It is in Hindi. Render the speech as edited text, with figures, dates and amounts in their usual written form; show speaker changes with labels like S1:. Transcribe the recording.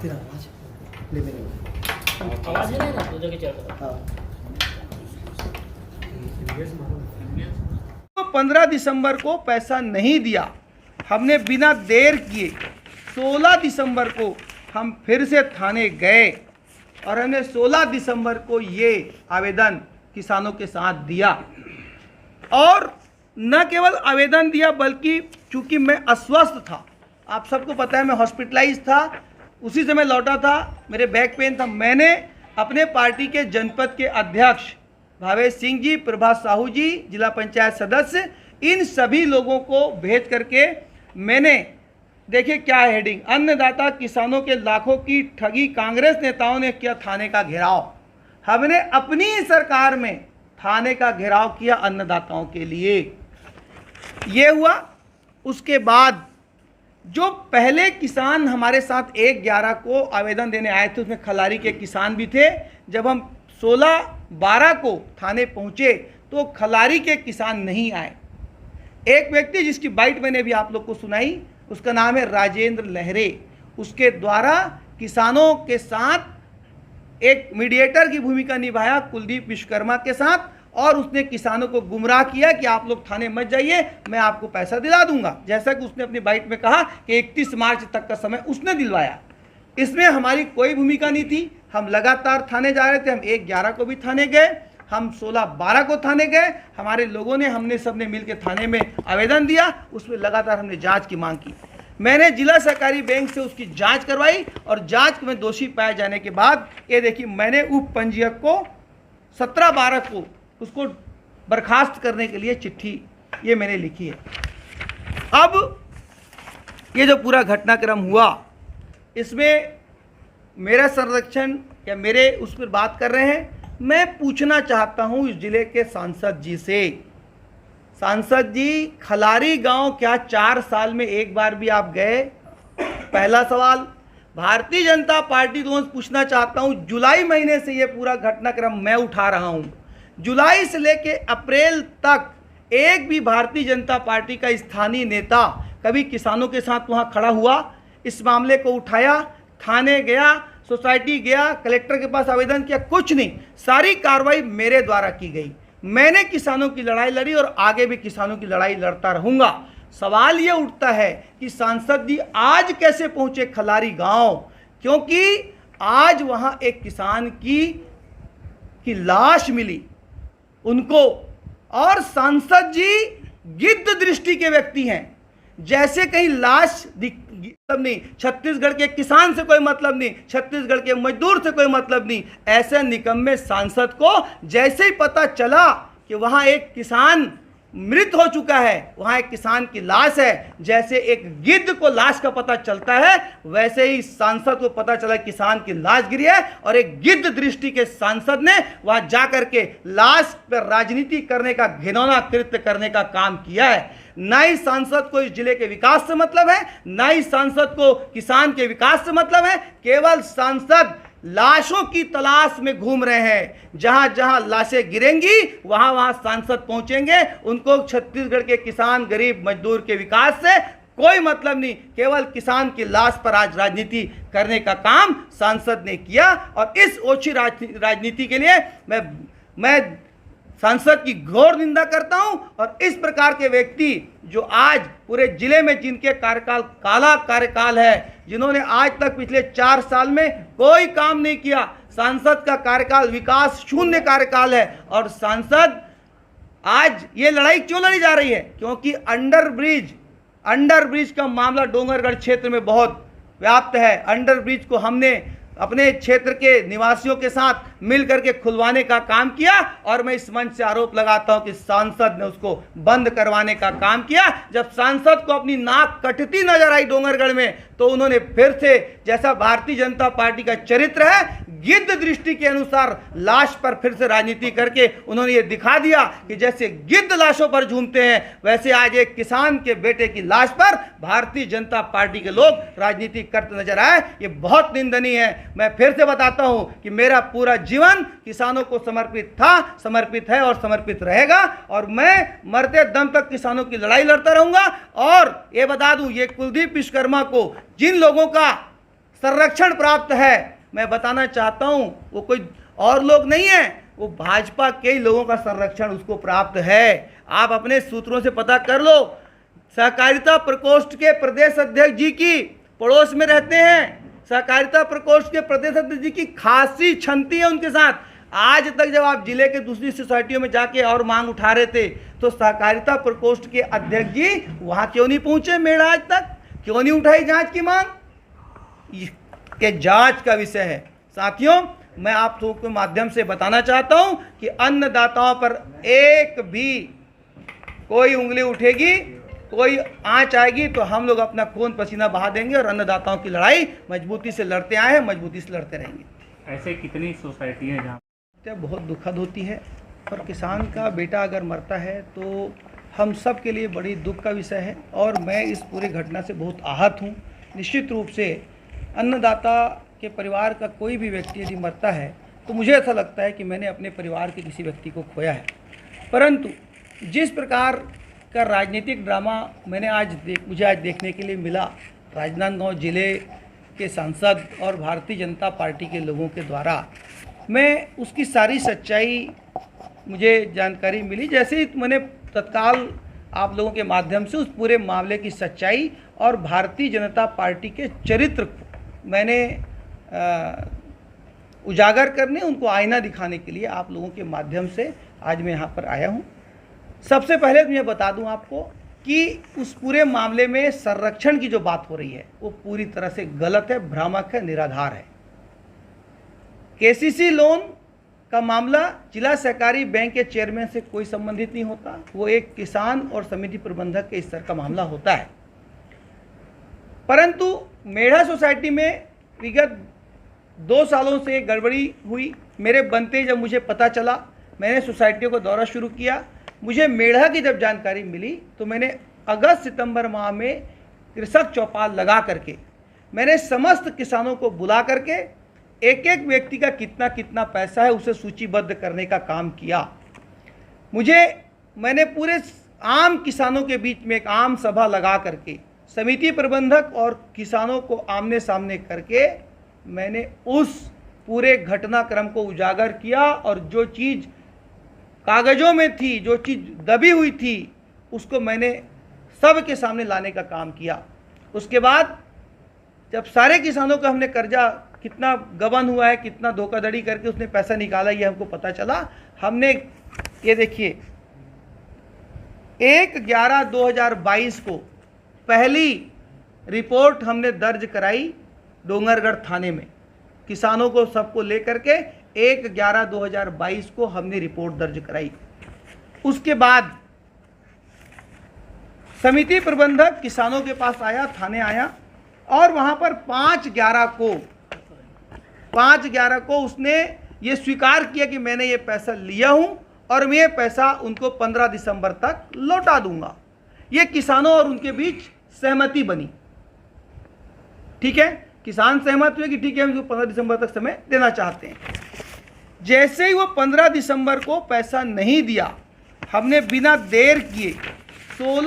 S1: तेरा आवाज ले मेरे
S2: आवाज है ना, दूसरे के चल
S1: हाँ।
S3: 15 दिसंबर को पैसा नहीं दिया, हमने बिना देर किए 16 दिसंबर को हम फिर से थाने गए और हमने 16 दिसंबर को ये आवेदन किसानों के साथ दिया। और न केवल आवेदन दिया बल्कि चूंकि मैं अस्वस्थ था, आप सबको पता है मैं हॉस्पिटलाइज था, उसी समय लौटा था, मेरे बैक पेन था, मैंने अपने पार्टी के जनपद के अध्यक्ष भावेश सिंह जी, प्रभात साहू जी, जिला पंचायत सदस्य, इन सभी लोगों को भेज करके मैंने, देखिए क्या हेडिंग, अन्नदाता किसानों के लाखों की ठगी, कांग्रेस नेताओं ने किया थाने का घेराव। हमने अपनी सरकार में थाने का घेराव किया अन्नदाताओं के लिए। ये हुआ। उसके बाद जो पहले किसान हमारे साथ 1/11 को आवेदन देने आए थे, उसमें खलारी के किसान भी थे। जब हम 16/12 को थाने पहुंचे तो खलारी के किसान नहीं आए। एक व्यक्ति जिसकी बाइट मैंने भी आप लोग को सुनाई, उसका नाम है राजेंद्र लहरे, उसके द्वारा किसानों के साथ एक मीडिएटर की भूमिका निभाया कुलदीप विश्वकर्मा के साथ, और उसने किसानों को गुमराह किया कि आप लोग थाने मत जाइए, मैं आपको पैसा दिला दूंगा, जैसा कि उसने अपनी बाइट में कहा कि 31 मार्च तक का समय उसने दिलवाया। इसमें हमारी कोई भूमिका नहीं थी। हम लगातार थाने जा रहे थे, हम 1/11 को भी थाने गए, हम 16/12 को थाने गए, हमारे लोगों ने, हमने सबने मिलकर थाने में आवेदन दिया, उसमें लगातार हमने जांच की मांग की। मैंने जिला सहकारी बैंक से उसकी जांच करवाई और जांच में दोषी पाए जाने के बाद ये देखिए मैंने उप पंजीयक को 17/12 को उसको बर्खास्त करने के लिए चिट्ठी ये मैंने लिखी है। अब ये जो पूरा घटनाक्रम हुआ, इसमें मेरा संरक्षण या मेरे उस पर बात कर रहे हैं, मैं पूछना चाहता हूं इस जिले के सांसद जी से, सांसद जी खलारी गांव क्या 4 साल में एक बार भी आप गए? पहला सवाल। भारतीय जनता पार्टी को पूछना चाहता हूं, जुलाई महीने से ये पूरा घटनाक्रम मैं उठा रहा हूं, जुलाई से लेके अप्रैल तक एक भी भारतीय जनता पार्टी का स्थानीय नेता कभी किसानों के साथ वहां खड़ा हुआ, इस मामले को उठाया, थाने गया, सोसाइटी गया, कलेक्टर के पास आवेदन किया? कुछ नहीं। सारी कार्रवाई मेरे द्वारा की गई। मैंने किसानों की लड़ाई लड़ी और आगे भी किसानों की लड़ाई लड़ता रहूंगा। सवाल ये उठता है कि सांसद जी आज कैसे पहुंचे खलारी गांव, क्योंकि आज वहां एक किसान की लाश मिली उनको, और सांसद जी गिद्ध दृष्टि के व्यक्ति हैं, जैसे कहीं लाश मतलब नहीं, छत्तीसगढ़ के किसान से कोई मतलब नहीं, छत्तीसगढ़ के मजदूर से कोई मतलब नहीं, ऐसे निकम्मे सांसद को जैसे ही पता चला कि वहां एक किसान मृत हो चुका है, वहां एक किसान की लाश है, जैसे एक गिद्ध को लाश का पता चलता है, वैसे ही सांसद को पता चला किसान की लाश गिरी है, और एक गिद्ध दृष्टि के सांसद ने वहां जाकर के लाश पर राजनीति करने का, घिनौना कृत्य करने का काम किया है। ना ही सांसद को इस जिले के विकास से मतलब है, ना ही सांसद को किसान के विकास से मतलब है। केवल सांसद लाशों की तलाश में घूम रहे हैं, जहां जहां लाशें गिरेंगी वहां वहां सांसद पहुंचेंगे। उनको छत्तीसगढ़ के किसान, गरीब मजदूर के विकास से कोई मतलब नहीं, केवल किसान की लाश पर आज राजनीति करने का काम सांसद ने किया। और इस ओछी राजनीति के लिए मैं सांसद की घोर निंदा करता हूं। और इस प्रकार के व्यक्ति जो आज पूरे जिले में, जिनके कार्यकाल काला कार्यकाल है, जिन्होंने आज तक पिछले 4 साल में कोई काम नहीं किया, सांसद का कार्यकाल विकास शून्य कार्यकाल है। और सांसद आज ये लड़ाई क्यों लड़ी जा रही है? क्योंकि अंडरब्रिज का मामला डोंगरगढ़ क्षेत्र में बहुत व्याप्त है। अंडरब्रिज को हमने अपने क्षेत्र के निवासियों के साथ मिल करके खुलवाने का काम किया, और मैं इस मंच से आरोप लगाता हूं कि सांसद ने उसको बंद करवाने का काम किया। जब सांसद को अपनी नाक कटती नजर आई डोंगरगढ़ में, तो उन्होंने फिर से, जैसा भारतीय जनता पार्टी का चरित्र है, गिद्ध दृष्टि के अनुसार लाश पर फिर से राजनीति करके उन्होंने ये दिखा दिया कि जैसे गिद्ध लाशों पर झूमते हैं, वैसे आज एक किसान के बेटे की लाश पर भारतीय जनता पार्टी के लोग राजनीति करते नजर आए। ये बहुत निंदनीय है। मैं फिर से बताता हूं कि मेरा पूरा जीवन किसानों को समर्पित था, समर्पित है और समर्पित रहेगा, और मैं मरते दम तक किसानों की लड़ाई लड़ता रहूंगा। और ये बता दूं, ये कुलदीप विश्वकर्मा को, जिन लोगों का संरक्षण प्राप्त है। मैं बताना चाहता हूं वो कोई और लोग नहीं है, वो भाजपा के ही लोगों का संरक्षण उसको प्राप्त है। आप अपने सूत्रों से पता कर लो। सहकारिता प्रकोष्ठ के प्रदेश अध्यक्ष जी की पड़ोस में रहते हैं, सहकारिता प्रकोष्ठ के प्रदेश अध्यक्ष जी की खासी छंती है उनके साथ। आज तक जब आप जिले के दूसरी सोसाइटियों में जाके और मांग उठा रहे थे तो सहकारिता प्रकोष्ठ के अध्यक्ष जी वहां क्यों नहीं पहुंचे? मेड़ा आज तक क्यों नहीं उठाई जांच की मांग? के जांच का विषय है। साथियों, मैं आप लोगों के माध्यम से बताना चाहता हूं कि अन्नदाताओं पर एक भी कोई उंगली उठेगी, कोई आंच आएगी तो हम लोग अपना खून पसीना बहा देंगे और अन्नदाताओं की लड़ाई मजबूती से लड़ते आए हैं, मजबूती से लड़ते रहेंगे।
S4: ऐसे कितनी सोसाइटी हैं जहाँ
S3: बहुत दुखद होती है और किसान का बेटा अगर मरता है तो हम सब के लिए बड़ी दुख का विषय है और मैं इस पूरी घटना से बहुत आहत हूँ। निश्चित रूप से अन्नदाता के परिवार का कोई भी व्यक्ति यदि मरता है तो मुझे ऐसा लगता है कि मैंने अपने परिवार के किसी व्यक्ति को खोया है। परंतु जिस प्रकार का राजनीतिक ड्रामा मुझे आज देखने के लिए मिला राजनांदगांव जिले के सांसद और भारतीय जनता पार्टी के लोगों के द्वारा, मैं उसकी सारी सच्चाई मुझे जानकारी मिली। जैसे ही मैंने तत्काल आप लोगों के माध्यम से उस पूरे मामले की सच्चाई और भारतीय जनता पार्टी के चरित्र को मैंने उजागर करने, उनको आईना दिखाने के लिए आप लोगों के माध्यम से आज मैं यहाँ पर आया हूँ। सबसे पहले मैं बता दूँ आपको कि उस पूरे मामले में संरक्षण की जो बात हो रही है वो पूरी तरह से गलत है, भ्रामक है, निराधार है। केसीसी लोन का मामला जिला सहकारी बैंक के चेयरमैन से कोई संबंधित नहीं होता, वो एक किसान और समिति प्रबंधक के स्तर का मामला होता है। परंतु मेढ़ा सोसाइटी में विगत 2 सालों से गड़बड़ी हुई। मेरे बनते जब मुझे पता चला, मैंने सोसाइटियों को दौरा शुरू किया। मुझे मेढ़ा की जब जानकारी मिली तो मैंने अगस्त सितंबर माह में कृषक चौपाल लगा करके मैंने समस्त किसानों को बुला करके एक एक व्यक्ति का कितना कितना पैसा है उसे सूचीबद्ध करने का काम किया। मैंने पूरे आम किसानों के बीच में एक आम सभा लगा करके समिति प्रबंधक और किसानों को आमने सामने करके मैंने उस पूरे घटनाक्रम को उजागर किया और जो चीज़ कागज़ों में थी, जो चीज़ दबी हुई थी, उसको मैंने सबके सामने लाने का काम किया। उसके बाद जब सारे किसानों का हमने कर्जा कितना गबन हुआ है, कितना धोखाधड़ी करके उसने पैसा निकाला, ये हमको पता चला। हमने ये देखिए 1/11/2022 को पहली रिपोर्ट हमने दर्ज कराई डोंगरगढ़ थाने में। किसानों को सबको लेकर के 1/11/2022 को हमने रिपोर्ट दर्ज कराई। उसके बाद समिति प्रबंधक किसानों के पास आया, थाने आया और वहां पर 5/11 को उसने ये स्वीकार किया कि मैंने ये पैसा लिया हूं और मैं ये पैसा उनको 15 दिसंबर तक लौटा दूंगा। ये किसानों और उनके बीच सहमति बनी। ठीक है, किसान सहमत हुए कि ठीक है हम इसको 15 दिसंबर तक समय देना चाहते हैं। जैसे ही वो 15 दिसंबर को पैसा नहीं दिया, हमने बिना देर किए 16